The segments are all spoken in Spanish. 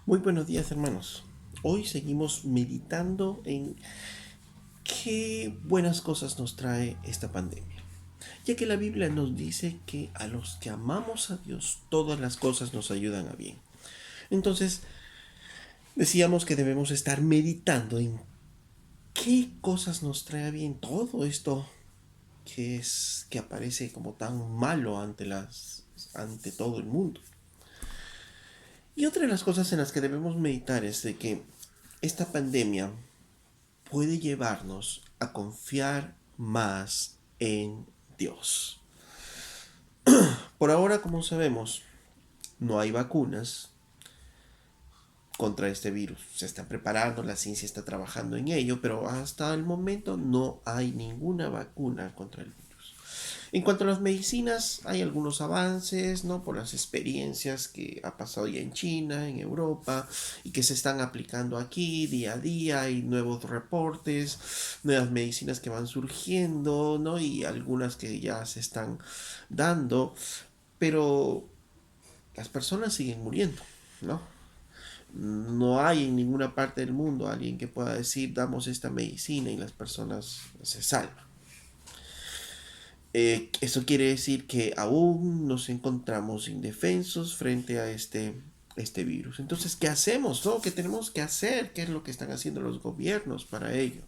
Muy buenos días, hermanos. Hoy seguimos meditando en qué buenas cosas nos trae esta pandemia, ya que la Biblia nos dice que a los que amamos a Dios todas las cosas nos ayudan a bien. Entonces, decíamos que debemos estar meditando en qué cosas nos trae a bien todo esto que aparece como tan malo ante todo el mundo. Y otra de las cosas en las que debemos meditar es de que esta pandemia puede llevarnos a confiar más en Dios. Por ahora, como sabemos, no hay vacunas contra este virus. Se están preparando, la ciencia está trabajando en ello, pero hasta el momento no hay ninguna vacuna contra el virus. En cuanto a las medicinas, hay algunos avances, ¿no? Por las experiencias que ha pasado ya en China, en Europa, y que se están aplicando aquí día a día. Hay nuevos reportes, nuevas medicinas que van surgiendo, ¿no? Y algunas que ya se están dando, pero las personas siguen muriendo, ¿no? No hay en ninguna parte del mundo alguien que pueda decir damos esta medicina y las personas se salvan. Eso quiere decir que aún nos encontramos indefensos frente a este virus. Entonces, ¿qué hacemos? ¿No? ¿Qué tenemos que hacer? ¿Qué es lo que están haciendo los gobiernos para ello?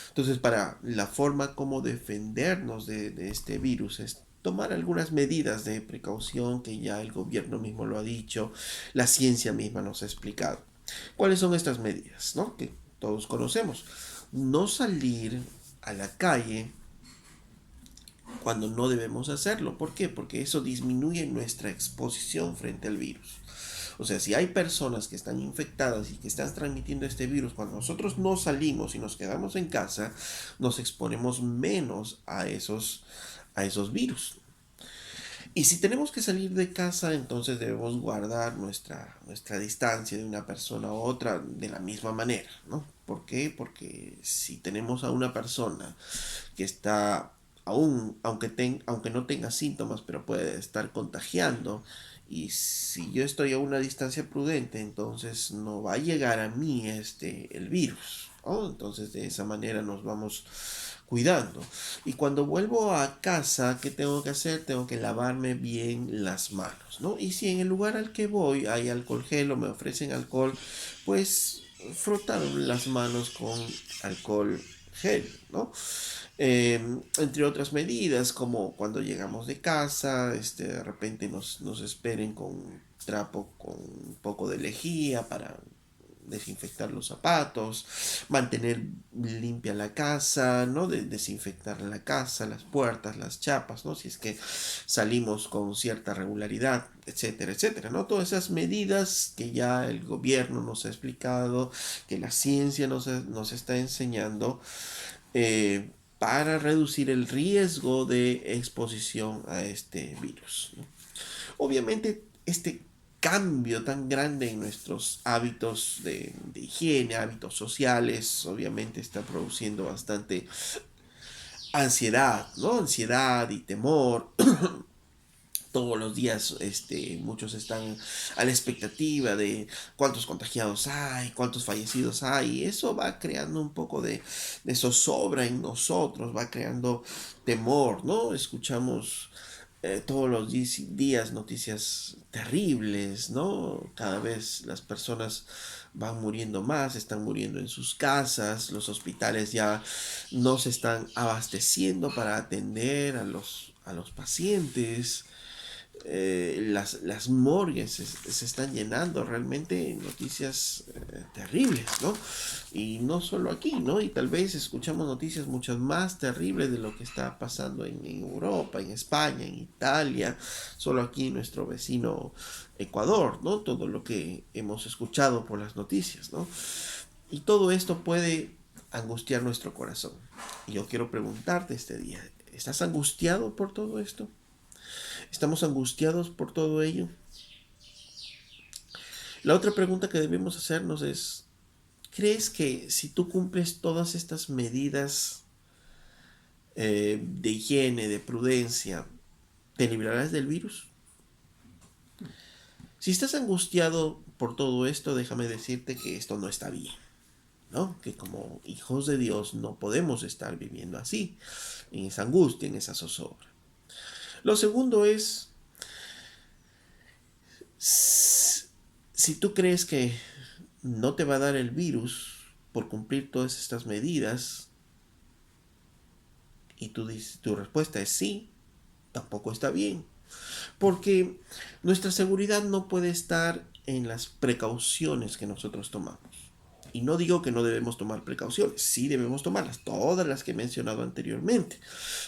Entonces, para la forma como defendernos de este virus es tomar algunas medidas de precaución que ya el gobierno mismo lo ha dicho, la ciencia misma nos ha explicado. ¿Cuáles son estas medidas? ¿No? Que todos conocemos. No salir a la calle cuando no debemos hacerlo. ¿Por qué? Porque eso disminuye nuestra exposición frente al virus. O sea, si hay personas que están infectadas y que están transmitiendo este virus, cuando nosotros no salimos y nos quedamos en casa, nos exponemos menos a esos virus. Y si tenemos que salir de casa, entonces debemos guardar nuestra distancia de una persona a otra de la misma manera, ¿no? ¿Por qué? Porque si tenemos a una persona que está aún, aunque no tenga síntomas, pero puede estar contagiando, y si yo estoy a una distancia prudente, entonces no va a llegar a mí el virus, ¿no? Entonces de esa manera nos vamos cuidando. Y cuando vuelvo a casa, ¿qué tengo que hacer? Tengo que lavarme bien las manos, ¿no? Y si en el lugar al que voy hay alcohol gel o me ofrecen alcohol, pues frotar las manos con alcohol gel, ¿no? Entre otras medidas, como cuando llegamos de casa, de repente nos esperen con un trapo con un poco de lejía para desinfectar los zapatos, mantener limpia la casa, ¿no? Desinfectar la casa, las puertas, las chapas, ¿no? Si es que salimos con cierta regularidad, etcétera, etcétera, ¿no? Todas esas medidas que ya el gobierno nos ha explicado, que la ciencia nos está enseñando, para reducir el riesgo de exposición a este virus, ¿no? Obviamente, este cambio tan grande en nuestros hábitos de higiene, hábitos sociales, obviamente está produciendo bastante ansiedad, ¿no? Ansiedad y temor. Todos los días muchos están a la expectativa de cuántos contagiados hay, cuántos fallecidos hay, y eso va creando un poco de zozobra en nosotros, va creando temor, ¿no? Escuchamos todos los días noticias terribles, ¿no? Cada vez las personas van muriendo más, están muriendo en sus casas, los hospitales ya no se están abasteciendo para atender a los pacientes, las morgues se están llenando, realmente noticias terribles, ¿no? Y no solo aquí, ¿no? Y tal vez escuchamos noticias muchas más terribles de lo que está pasando en Europa, en España, en Italia, solo aquí nuestro vecino Ecuador, ¿no? Todo lo que hemos escuchado por las noticias, ¿no? Y todo esto puede angustiar nuestro corazón. Y yo quiero preguntarte este día, ¿estás angustiado por todo esto? ¿Estamos angustiados por todo ello? La otra pregunta que debemos hacernos es, ¿crees que si tú cumples todas estas medidas de higiene, de prudencia, te librarás del virus? Si estás angustiado por todo esto, déjame decirte que esto no está bien, ¿no? Que como hijos de Dios no podemos estar viviendo así, en esa angustia, en esa zozobra. Lo segundo es, si tú crees que no te va a dar el virus por cumplir todas estas medidas y tu respuesta es sí, tampoco está bien. Porque nuestra seguridad no puede estar en las precauciones que nosotros tomamos. Y no digo que no debemos tomar precauciones, sí debemos tomarlas, todas las que he mencionado anteriormente.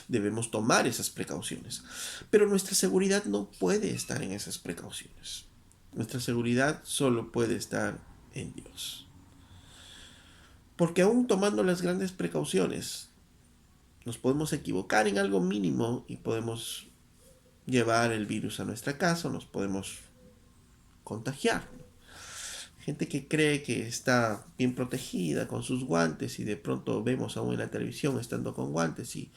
Debemos tomar esas precauciones. Pero nuestra seguridad no puede estar en esas precauciones. Nuestra seguridad solo puede estar en Dios. Porque aún tomando las grandes precauciones, nos podemos equivocar en algo mínimo y podemos llevar el virus a nuestra casa, nos podemos contagiar. Gente que cree que está bien protegida con sus guantes y de pronto vemos aún en la televisión estando con guantes y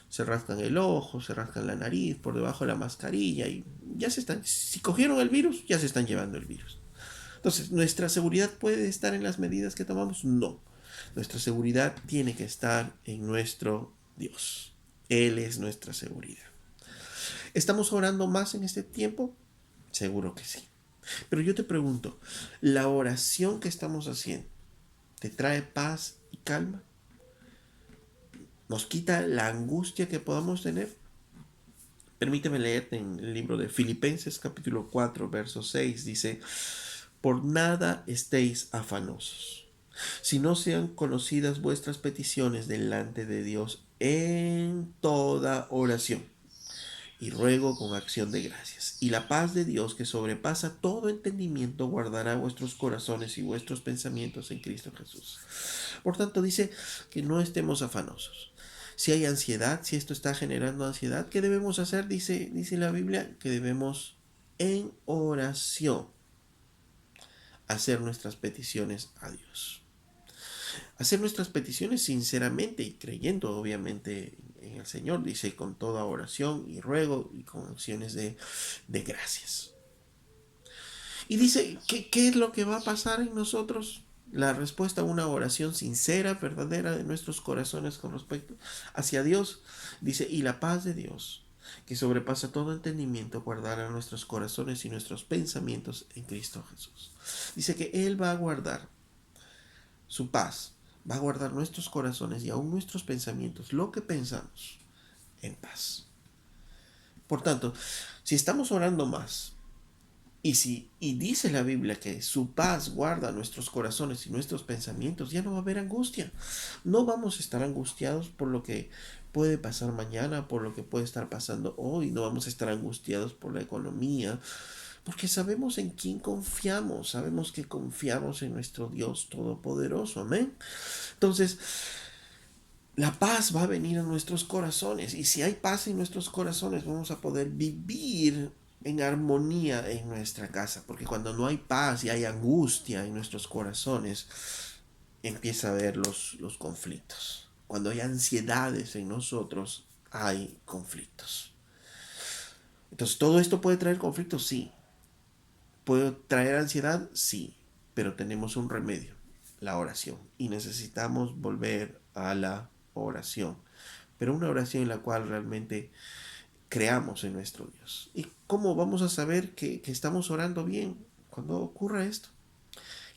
se rascan el ojo, se rascan la nariz por debajo de la mascarilla y ya se están, si cogieron el virus, ya se están llevando el virus. Entonces, ¿nuestra seguridad puede estar en las medidas que tomamos? No. Nuestra seguridad tiene que estar en nuestro Dios. Él es nuestra seguridad. ¿Estamos orando más en este tiempo? Seguro que sí. Pero yo te pregunto, ¿la oración que estamos haciendo te trae paz y calma? ¿Nos quita la angustia que podamos tener? Permíteme leerte en el libro de Filipenses capítulo 4, verso 6. Dice, por nada estéis afanosos, si no sean conocidas vuestras peticiones delante de Dios en toda oración y ruego con acción de gracias. Y la paz de Dios, que sobrepasa todo entendimiento, guardará vuestros corazones y vuestros pensamientos en Cristo Jesús. Por tanto, dice que no estemos afanosos. Si hay ansiedad, si esto está generando ansiedad, ¿qué debemos hacer? Dice la Biblia que debemos en oración hacer nuestras peticiones a Dios. Hacer nuestras peticiones sinceramente y creyendo obviamente en el Señor, dice, con toda oración y ruego y con acciones de gracias. Y dice, ¿qué es lo que va a pasar en nosotros? La respuesta a una oración sincera, verdadera de nuestros corazones con respecto hacia Dios, dice, y la paz de Dios, que sobrepasa todo entendimiento, guardará nuestros corazones y nuestros pensamientos en Cristo Jesús. Dice que Él va a guardar su paz, va a guardar nuestros corazones y aún nuestros pensamientos, lo que pensamos, en paz. Por tanto, si estamos orando más, y dice la Biblia que su paz guarda nuestros corazones y nuestros pensamientos, ya no va a haber angustia. No vamos a estar angustiados por lo que puede pasar mañana, por lo que puede estar pasando hoy. No vamos a estar angustiados por la economía, porque sabemos en quién confiamos. Sabemos que confiamos en nuestro Dios Todopoderoso. Amén. Entonces, la paz va a venir a nuestros corazones. Y si hay paz en nuestros corazones, vamos a poder vivir en armonía en nuestra casa. Porque cuando no hay paz y hay angustia en nuestros corazones, empieza a haber los conflictos. Cuando hay ansiedades en nosotros, hay conflictos. Entonces, ¿todo esto puede traer conflictos? Sí. ¿Puede traer ansiedad? Sí. Pero tenemos un remedio, la oración. Y necesitamos volver a la oración. Pero una oración en la cual realmente creamos en nuestro Dios. ¿Y cómo vamos a saber que estamos orando bien cuando ocurra esto?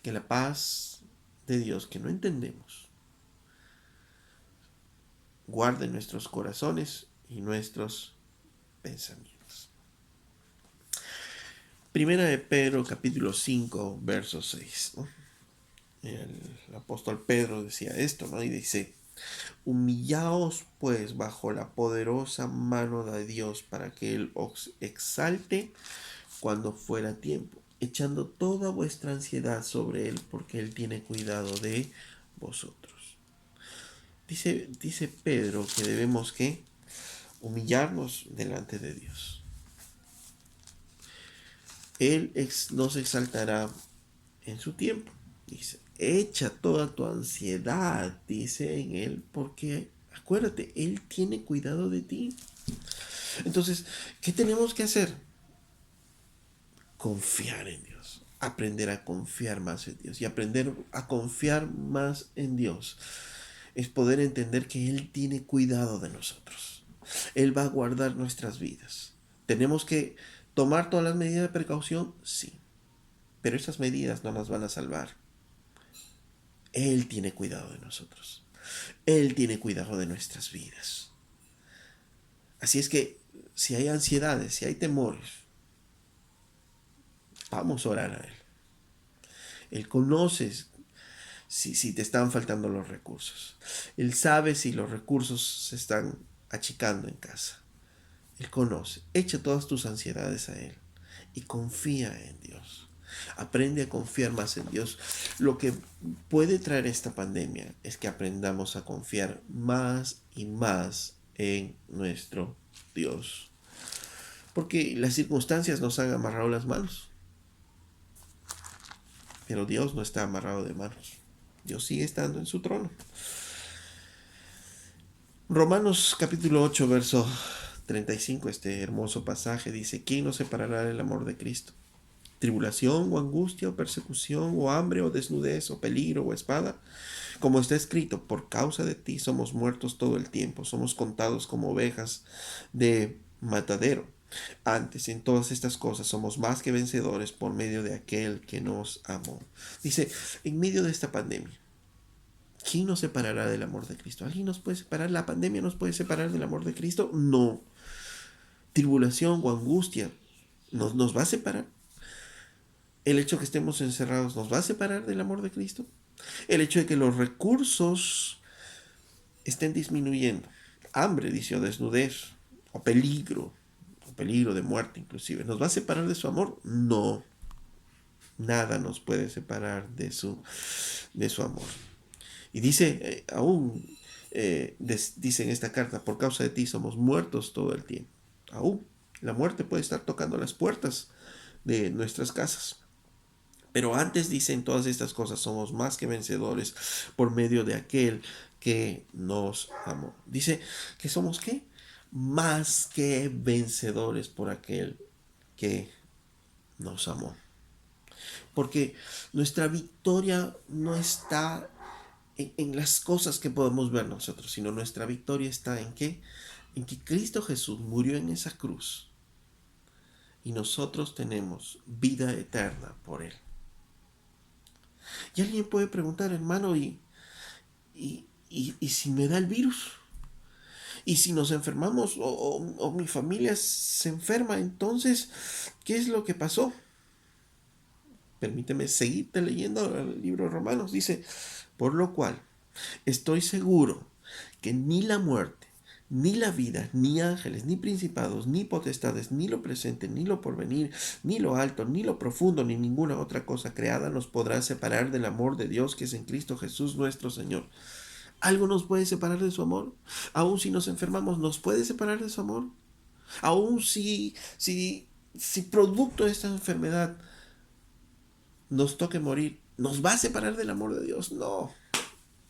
Que la paz de Dios que no entendemos guarde nuestros corazones y nuestros pensamientos. Primera de Pedro capítulo 5 verso 6, ¿no? El apóstol Pedro decía esto, ¿no? Y dice, humillaos pues bajo la poderosa mano de Dios para que Él os exalte cuando fuera tiempo, echando toda vuestra ansiedad sobre Él, porque Él tiene cuidado de vosotros. Dice Pedro que debemos que humillarnos delante de Dios. Él nos exaltará en su tiempo. Dice, echa toda tu ansiedad, dice en Él, porque acuérdate, Él tiene cuidado de ti. Entonces, ¿qué tenemos que hacer? Confiar en Dios. aprender a confiar más en Dios. Y aprender a confiar más en Dios es poder entender que Él tiene cuidado de nosotros. Él va a guardar nuestras vidas. ¿Tenemos que tomar todas las medidas de precaución? Sí. Pero esas medidas no nos van a salvar. Él tiene cuidado de nosotros. Él tiene cuidado de nuestras vidas. Así es que si hay ansiedades, si hay temores, vamos a orar a Él. Él conoce si te están faltando los recursos. Él sabe si los recursos se están achicando en casa. Él conoce. Echa todas tus ansiedades a Él y confía en Dios. Aprende a confiar más en Dios. Lo que puede traer esta pandemia es que aprendamos a confiar más y más en nuestro Dios. Porque las circunstancias nos han amarrado las manos. Pero Dios no está amarrado de manos. Dios sigue estando en su trono. Romanos capítulo 8, verso 35, este hermoso pasaje dice: ¿quién nos separará del amor de Cristo? ¿Tribulación o angustia o persecución o hambre o desnudez o peligro o espada? Como está escrito, por causa de ti somos muertos todo el tiempo, somos contados como ovejas de matadero. Antes, en todas estas cosas, somos más que vencedores por medio de aquel que nos amó. Dice, en medio de esta pandemia, ¿quién nos separará del amor de Cristo? ¿Alguien nos puede separar? ¿La pandemia nos puede separar del amor de Cristo? No. ¿Tribulación o angustia nos va a separar? ¿El hecho de que estemos encerrados nos va a separar del amor de Cristo? ¿El hecho de que los recursos estén disminuyendo? Hambre, dice, o desnudez, o peligro de muerte inclusive. ¿Nos va a separar de su amor? No. Nada nos puede separar de su amor. Y dice, dice en esta carta, por causa de ti somos muertos todo el tiempo. Aún la muerte puede estar tocando las puertas de nuestras casas. Pero antes dice, en todas estas cosas somos más que vencedores por medio de aquel que nos amó. Dice que somos ¿qué? Más que vencedores por aquel que nos amó. Porque nuestra victoria no está en las cosas que podemos ver nosotros, sino nuestra victoria está en ¿qué? En que Cristo Jesús murió en esa cruz y nosotros tenemos vida eterna por Él. Y alguien puede preguntar, hermano, ¿y si me da el virus? ¿Y si nos enfermamos o mi familia se enferma? Entonces, ¿qué es lo que pasó? Permíteme seguirte leyendo el libro de Romanos. Dice, por lo cual estoy seguro que ni la muerte, ni la vida, ni ángeles, ni principados, ni potestades, ni lo presente, ni lo porvenir, ni lo alto, ni lo profundo, ni ninguna otra cosa creada nos podrá separar del amor de Dios que es en Cristo Jesús nuestro Señor. ¿Algo nos puede separar de su amor? Aún si nos enfermamos, ¿nos puede separar de su amor? Aún si producto de esta enfermedad nos toque morir, ¿nos va a separar del amor de Dios? No.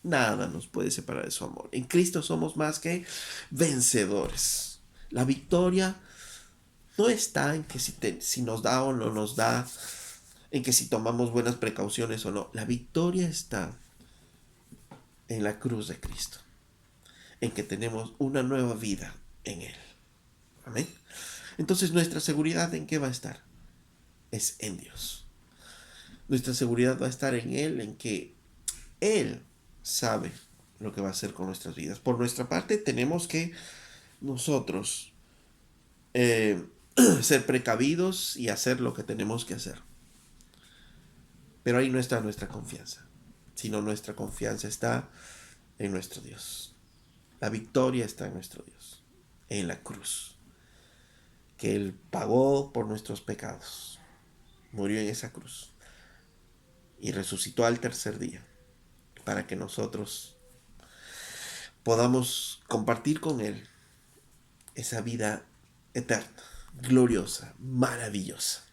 Nada nos puede separar de su amor. En Cristo somos más que vencedores. La victoria no está en que si nos da o no nos da, en que si tomamos buenas precauciones o no. La victoria está en la cruz de Cristo, en que tenemos una nueva vida en Él. Amén. Entonces, ¿nuestra seguridad en qué va a estar? Es en Dios. Nuestra seguridad va a estar en Él, en que Él sabe lo que va a hacer con nuestras vidas. Por nuestra parte, tenemos que nosotros ser precavidos y hacer lo que tenemos que hacer. Pero ahí no está nuestra confianza, sino nuestra confianza está en nuestro Dios. La victoria está en nuestro Dios, en la cruz, que Él pagó por nuestros pecados, murió en esa cruz y resucitó al tercer día para que nosotros podamos compartir con Él esa vida eterna, gloriosa, maravillosa.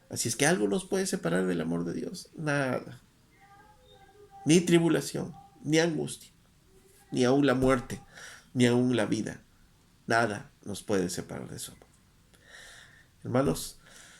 Así es que algo nos puede separar del amor de Dios. Nada. Ni tribulación, ni angustia, ni aún la muerte, ni aún la vida. Nada nos puede separar de su amor. Hermanos,